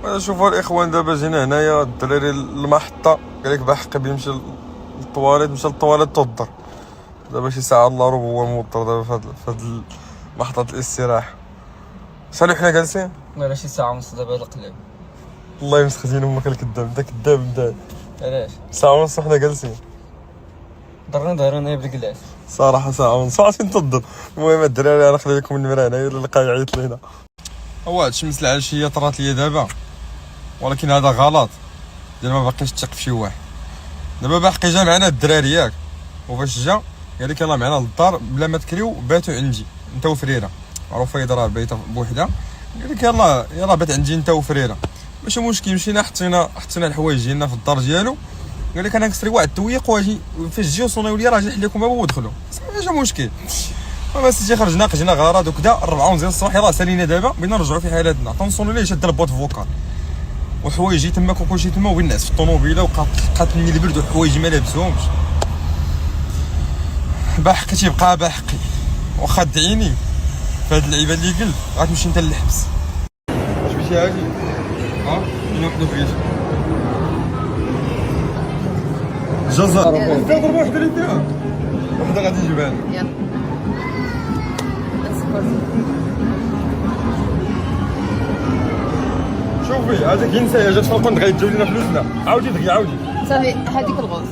شوفوا الاخوان دابا جينا هنايا الدراري المحطه قال لك بحق بيمشي للطواليت، مشى للطواليت توضر. دابا شي ساعه الا ربع هو موضر دابا فهاد محطه الاستراحه. شحال حنا جالسين؟ راه شي ساعه ونص دابا القلب. والله مسخدين امك الكذاب، انت كذاب انت. علاش؟ ساعه ونص حنا جالسين ضرنا ظهرنا بالكلاس صراحه، ساعه ونص عارفين تضر. المهم الدراري انا نخلي لكم المرا هنايا اللي لقى يعيط لينا. هو هاد الشمس العشيه طرات ليا دابا، ولكن هذا غلط ديال ما باقيش تثق في شي واحد. دابا باقي جا معنا الدراري ياك، وفاش جا قال لك يلاه معنا للدار بلا ما تكريو باتوا عندي انت وفريره. معروفه راه بايته بوحدها، قال لك يلاه بات عندي انت وفريره. ماشي مشكل، مشينا حطينا الحوايج ديالنا في الدار ديالو. قال لك انا نكسري واحد التويق واجي فاش جيو صونيو لي راه جا لكم بابا ودخلوا، ماشي مشكل. ما سيتي خرجنا غرض وكذا 4 ديال الصباح. يلاه سالينا دابا بغينا نرجعوا في حالاتنا، تنصونوا ليه شاد البوط فوكال وحوايجي تماك وكلشي تما، وبغيت نعس في الطوموبيله وقاتلني البرد وحوايجي ما لابسهمش. بحقي تيبقى بحقي، واخا دعيني في هاد اللعيبه اللي قلت غتمشي انت للحبس. واش مشي هادي فين وحده بغيت جزر ضربه وحده اللي فيها وحده غادي نجيبها لك. يلا شوفي هذاك ينسى يا جات فالكون غيديو لنا فلوسنا. عاودي دغيا عاودي صافي هذيك الغوص.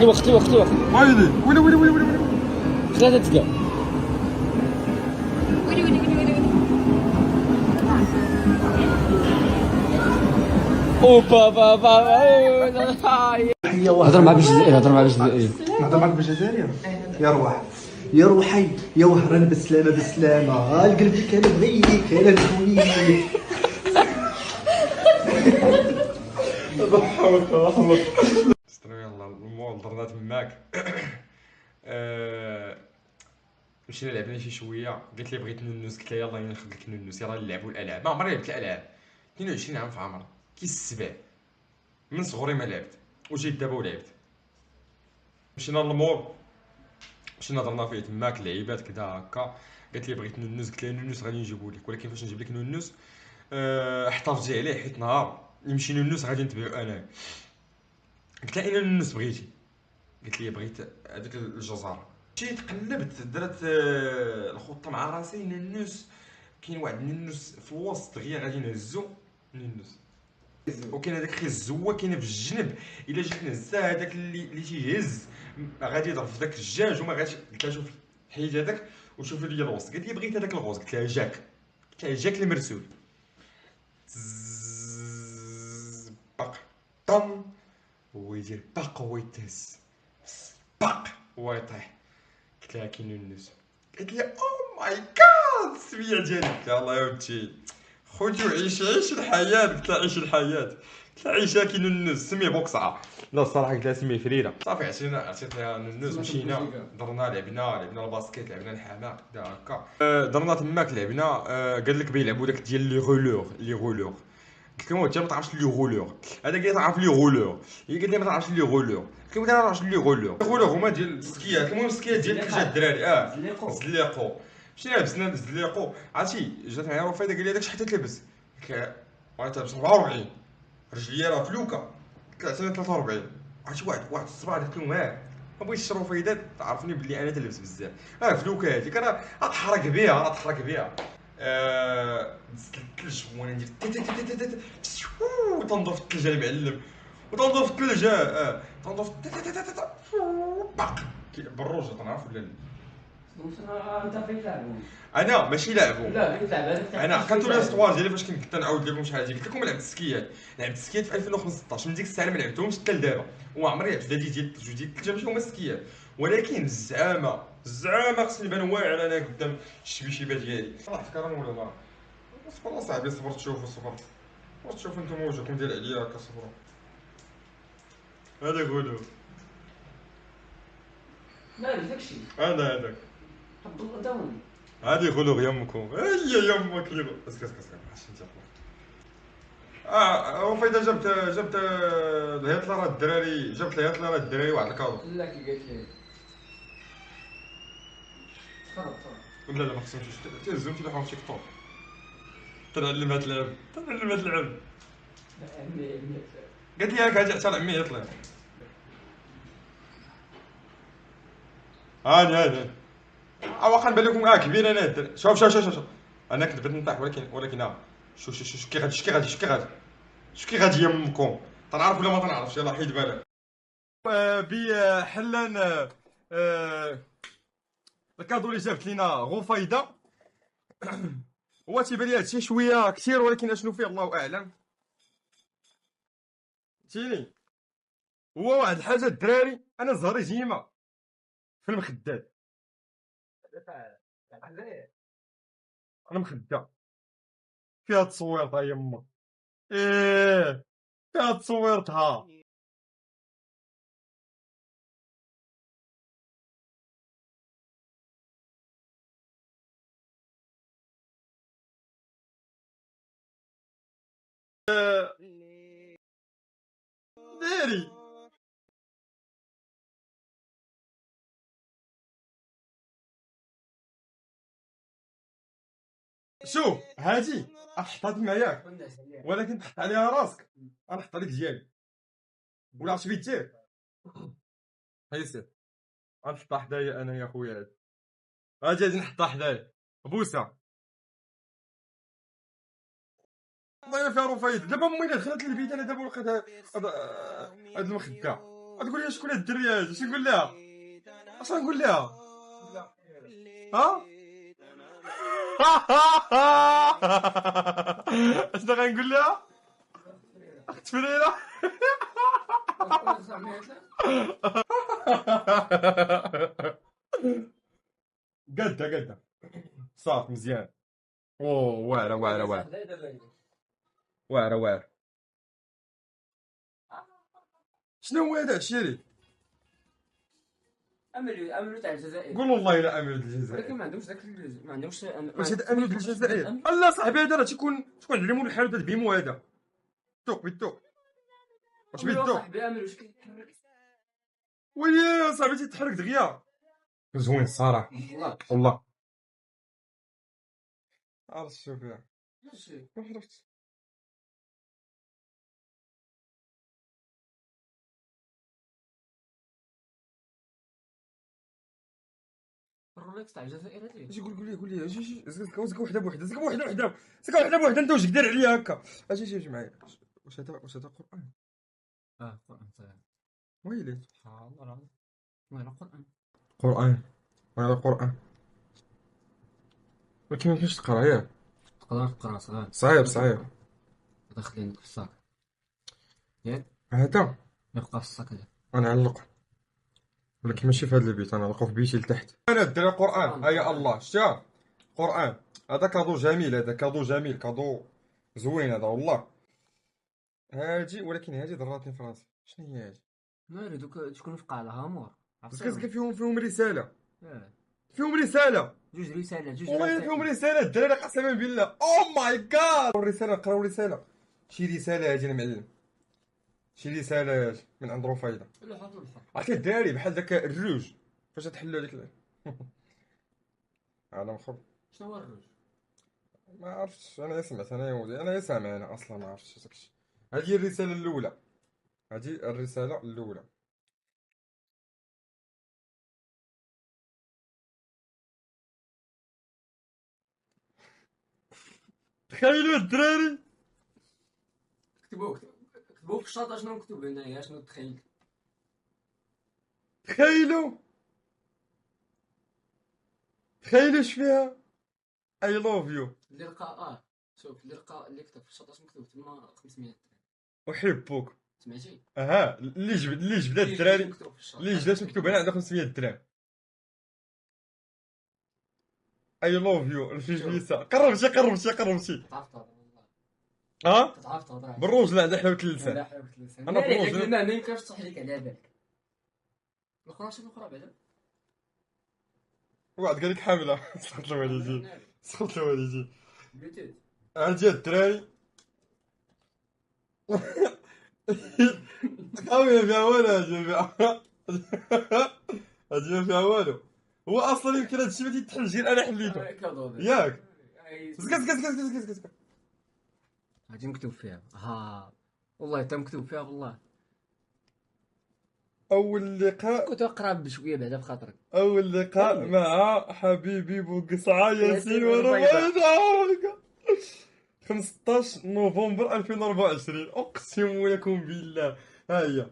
الوقت عاودي ويلي 3 دقائق. اوبا بابا هضر مع بالجزائر نهضر معك بالجزائري. يا روح يا روحي يا وهران بالسلامه القلب اللي كان بغيك انا نكوني. ضحك والله. يلا المول درنا تماك. مشينا لعبنا شي شويه، قالت لي بغيت نونس، قلت لها يلاه ناخذ لك نونس، يلاه نلعبوا الالعاب. ما عمري لعبت الالعاب، 22 عام في عمري كيس السبع، من صغري ما لعبت وجيت دابا ولعبت. مشينا للمول، مشينا درنا فيه تماك لعيبات كدا هكا. قالت لي بغيت نونس، قلت لها نونس غادي نجيبو لك، ولكن فاش نجيب لك نونس احتفظي عليه حيت نهار يمشي نونس غادي نتبعو انا. قلت لها اين نونس بغيتي؟ قلت لي بغيت هذيك الجزر. مشيت قلبت درت الخطه مع راسي. نونس كاين واحد نونس في الوسط دغيا غادي نهزو نونس، وكاين هذاك خي الزوا كاينه في الجنب. الا جيت نهزها هذاك اللي تيهز غادي يضرب في داك الدجاج وما غاديش. قلت لها شوفي حيد هذاك وشوفي لي الوسط. قالت لي بغيت هذاك الغوز. قلت لها جاك، قلت لها جاك المرسول. باق طن ويدير باق ويتهز باق ويطيح. قلت لها كاين الناس. قالت لي او ماي جاد السميه ديالي. قلت لها الله يا ودي خوتي وعيش الحياه. قلت لها عيش الحياه، قلت لها عيشها كاين الناس سميه بوكسعه. لا الصراحه قلت لها سميه فريره. صافي عطيت لها الناس. مشينا درنا لعبنا الباسكيت، لعبنا الحمام كدا هكا. درنا تماك لعبنا. قال لك بيلعبوا داك ديال لي غولور. قلت لهم انت ما تعرفش لي غولور، هذا قال لي تعرف لي غولور، هي قالت لي ما تعرفش لي غولور. قلت لهم انا ما نعرفش لي غولور هما ديال السكيات. المهم السكيات ديال كيفاش الدراري زليقو. مشينا لبسنا الزليقو. عرفتي جات معايا رفيده قال لي هذاك شحال تلبس؟ قلت لها انا تلبس 44 رجليا راه فلوكه. قلت لها 43. عرفتي واحد الصباح قلت لهم ما بغيتش الرفيدات تعرفني بلي انا تلبس بزاف. فلوكه هذيك انا اتحرك بها دزت الثلج وانا ندير تنضرب في الثلجه المعلم، وتنضرب في الثلجه تنضرب باق بالروج. تنعرف ولا لا؟ انت فين تلعبوا؟ انا ماشي لاعبو، لا كنت تلعب انا كانت ليستوار ديالي فاش كنت نعاود لكم شحال هادي. قلت لكم لعبت السكيات في 2015. من ديك الساعه ما لعبتهمش حتى لدابا، وما عمري لعبت هادي ديال الثلج ديال الثلج ماشي هما السكيات. ولكن الزعامه خصني نبان واعر انا قدام الشبيشيبه ديالي. صراحه كرم ولا ما صبر صاحبي، صبرت شوفوا واش تشوفوا نتوما وجهكم ديال عليا هكا. صبروا هذا غولو مالك داكشي هذاك حط داون هادي غلو يمكم. هي يمك اللي اسكت ماشي انت وفايده جبت الهيتلر الدراري. جبت الهيتلر الدراري واحد الكادو. لا كي قالت لي تفضل. لا لا ما خصهمش تهزهم تلوحهم في تيك توك. تنعلمها تلعب قالت لي هاك اجي حتى عمي يطلع. هاني واخا نبان لكم كبير انا. شوف انا كنت بغيت نطيح ولكن شو كي غادي يمكم تنعرف ولا ما تنعرفش. يلاه حيد بالك بحلان الكادو اللي جابت لينا غفيده. هو تيبان لي هادشي شويه كثير ولكن اشنو فيه الله اعلم. فهمتيني هو واحد الحاجه الدراري انا زهري جيمه في المخدات. انا مخده فيها تصويرتها يما ايه فيها تصويرتها. ديري شوف هادي حطها تما ياك ولكن تحط عليها راسك. انا حط عليك ديالي ولا عرفتي بيت دير هيا سير غنحطها حدايا انا يا خويا. هادي غادي نحطها حدايا بوسه. والله الا فيها رفيد. دابا امي الا دخلت للبيت انا دابا لقيت هاد المخده غتقول لي شكون هاد الدريه هادي. اش نقول لها اش غنقول لها ها اشنو غنقول لها تفريله. قاده صافي مزيان. اوه واعره شنو هو هذا الشيري. املوا تاع الجزائر. قول والله الا امير الجزائر. ولكن ما عندهمش داك ما عندهمش واش هذا امير الجزائر؟ الله صاحبي هذا راه تكون علموا الحال هذا بيمو هذا توك بالتوك. واش بالتوك صاحبي امل واش كيتحرك ويلي صاحبي تيتحرك دغيا زوين الصراحه والله. عرفت شوف يا ما عرفتش الرولكس تاع الجزائر هذيك. اجي قول لي اجي زك وحده بوحده انت واش داير عليا هكا. اجي معايا. واش هذا قران؟ قران صحيح. ويلي سبحان الله العظيم. وين قران وهذا قران ولكن ما يمكنش تقرا ياك. تقدر تقرا صعيب داخلين في الصاك ياك هذا يبقى في الصاك هذا. غنعلقو ولكن ماشي في هذا البيت. انا نعلقو في بيتي لتحت. انا الدراري قران ايا الله شتا قران. هذا كادو جميل. كادو زوين هذا والله. هاجي ولكن هاجي ضراتني في راسي. شنو هي هاجي؟ ناري دوك تكون في قاع الهامور. زكا فيهم رساله. جوج رسالة والله فيهم رساله الدراري قسما بالله. او ماي جاد نقراو رساله. شي رساله هاجي المعلم. شي رساله هاجي من عند رفيده. عرفتي الدراري بحال داك الروج فاش تحلوا هذيك انا مخرب. شنو هو الروج؟ ما عرفتش انا سمعت انا يا ولدي انا سامع انا اصلا ما عرفتش داكشي. هذه الرساله الاولى. تخيلوا الدراري كتبوه في الشاطئ. شنو مكتوب هنايا؟ شنو تخيل؟ تخيلوا اش فيها I love you. اللي لقى شوف اللي كتب في الشاطئ شنو مكتوب تما 500 احبك. سمعتي؟ اللي جبدات الدراري اللي جبدات مكتوب هنا عندها 500 درهم. I love you الفيسا. قربتي تعرف تهضر بالروج لا عندها حلاوه اللسان. انا بالروج ما يمكنش تصح لك على بالك. الاخرى شنو الاخرى بعدا؟ واحد قال لك حامله. سخط الوالدين بلوتوث. هادي الدراري خويا فيها والو. هادي ما فيها والو هو اصلا يمكن هادشي ما تيتحلش غير انا حليته كادو ياك. سكت سكت سكت سكت سكت. هادي مكتوب فيها والله حتى مكتوب فيها والله. اول لقاء، كنت اقرا بشويه بعدا بخاطرك. اول لقاء مع حبيبي بوقصعة ياسين وربيضة. 15 نوفمبر 2024. اقسم لكم بالله ها هي.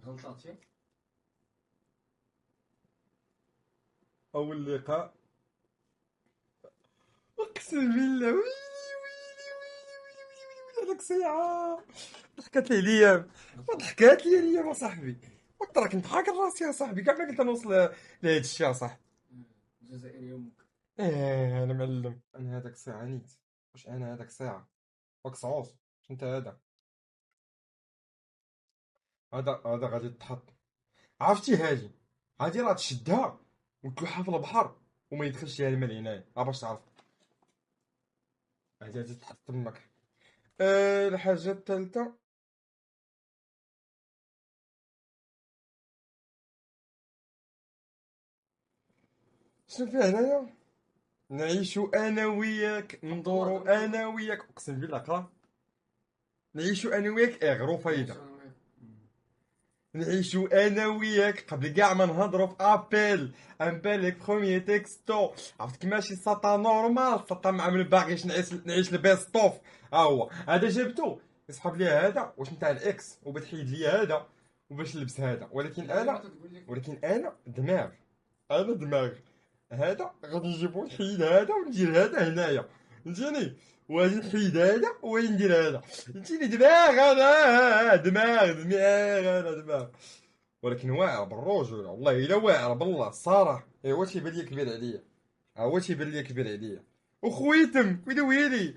غلطاتي. اول لقاء، اقسم بالله ويلي هذاك ساعة ضحكت لي الايام، ضحكات لي الايام اصاحبي. قلت راك نضحك راسي يا صاحبي، كاع ما قلت نوصل لهاد الشيء يا صاحبي. الجزائري يومك. انا معلم. انا هذاك الساعة نيت، واش انا هذاك الساعة وكصعوص. انت هذا غادي تحط، عرفتي هادي غادي راه تشدها وتلوحها في البحر وما يدخلش ليها الماء لهنايا، باش تعرف. هادي غادي تحط تماك. الحاجة الثالثة، شنو فيه هنايا؟ نعيشو انا وياك، ندورو انا وياك. اقسم بالله قرا. نعيشو انا وياك غرو فايدة. نعيشو انا وياك قبل كاع ما نهضرو في ابيل، انبالك بخوميي تكستو. عرفت كيماشي ساطا نورمال، ساطا مع من باغيش نعيش البيستوف. ها هو هذا جبتو يسحب لي هذا واش نتاع الاكس وبتحيد لي هذا وباش نلبس هذا. ولكن انا دماغ، انا دماغ. هذا غادي نجيبو نحيد هذا وندير هذا هنايا، فهمتيني؟ وغادي نحيد هذا وغادي ندير هذا، فهمتيني؟ دماغ انا، دماغ. ولكن واعر بالرجوله، والله الا واعر بالله الصراحه. ايوا تيبان لي كبير عليا، هو تيبان لي كبير عليا. وخويتم ويلي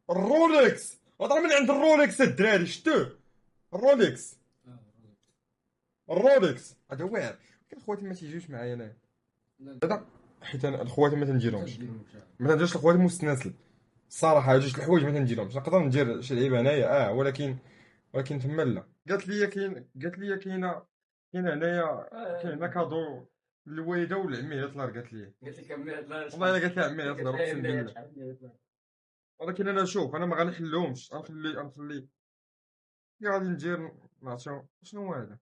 الرولكس، هضر من عند الرولكس الدراري، شتوه الرولكس. هذا واعر. ولكن خواتي ما تيجيوش معايا انايا هذا، حيت انا الخواتم ما تنديرهمش. ما تنديرش الخواتم مستناسل الصراحه. جوج الحوايج ما تنديرهمش. نقدر ندير شي لعيبه هنايا ولكن تما لا. قالت لي كاينه هنايا، كاين هنا كادو للوالده والعمي هتلر. قالت لي والله الا قالت لي عمي هتلر، اقسم بالله. ولكن انا شوف، انا ما غنحلهمش. غنخلي كي غادي ندير نعطيو. شنو هو هذا؟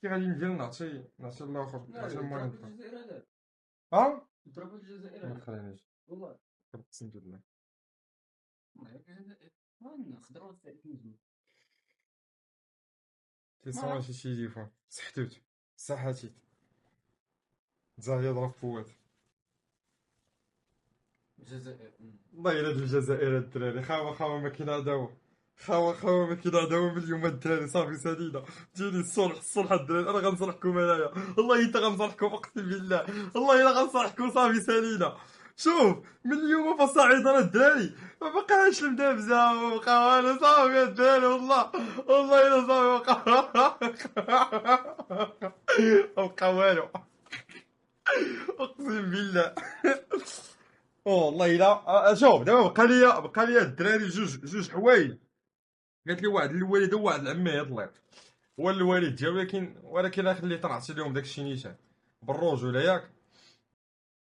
كي غادي ندير نعطي الاخر، نعطي المهم. ها ضربوا الجزائر ما تخلينيش والله. اقسم بالله. خضروا الثالثين. تيصون شي يجيفون سحتوت ساحاتي زاهي ضرب فوات. الجزائر. والله الا د الجزائر الدراري. خاوه ما كاين عداوه. خاوه ما كاين عداوه من اليوم الدراري. صافي سالينا. جيني الصلح الدراري. انا غنصلحكم انايا، والله حتى غنصلحكم اقسم بالله. والله الا غنصلحكم. صافي سالينا. شوف من اليوم فصاعدا الدراري ما بقاش المدابزه وما بقى والو. صافي الدراري والله الا صافي ما بقى والو. اقسم بالله. والله الا. شوف دابا بقى لي الدراري جوج حوايج. قالت لي واحد الوالده وواحد العمي يطلق، هو الوالد ديالو. ولكن انا خليت نعطي لهم داك الشيء نيشان بالرجوله ياك.